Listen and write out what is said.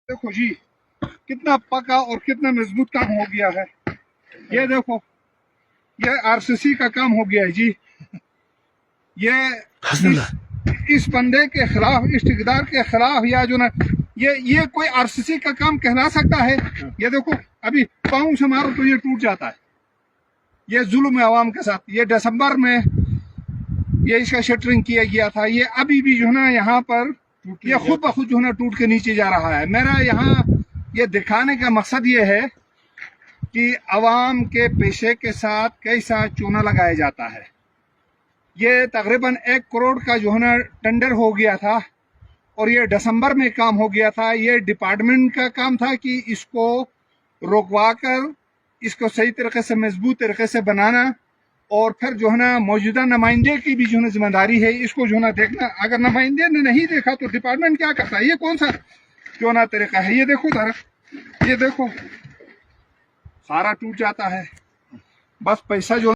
देखो जी कितना पका और कितना मजबूत काम हो गया है। ये देखो ये आरसीसी का काम हो गया है जी। ये इस बंदे के खिलाफ, इस ठेकेदार के खिलाफ, या जो ना ये कोई आरसीसी का काम कहला सकता है? ये देखो अभी पाँव से मारो तो ये टूट जाता है। ये जुल्म है आवाम के साथ। ये दिसंबर में ये इसका शटरिंग किया गया था। ये अभी भी जो है ना यहाँ पर ये खुद ब खुद जो है ना टूट के नीचे जा रहा है। मेरा यहाँ ये दिखाने का मकसद ये है कि अवाम के पेशे के साथ कैसा चूना लगाया जाता है। ये तकरीबन 1 करोड़ का जो है ना टेंडर हो गया था और ये दिसंबर में काम हो गया था। ये डिपार्टमेंट का काम था कि इसको रोकवा कर इसको सही तरीके से, मजबूत तरीके से बनाना, और फिर जो है ना मौजूदा नुमाइंदे की भी जो है जिम्मेदारी है इसको जो है ना देखना। अगर नुमाइंदे ने नहीं देखा तो डिपार्टमेंट क्या करता है? ये कौन सा जो ना तरीका है? ये देखो जरा, ये देखो सारा टूट जाता है। बस पैसा जो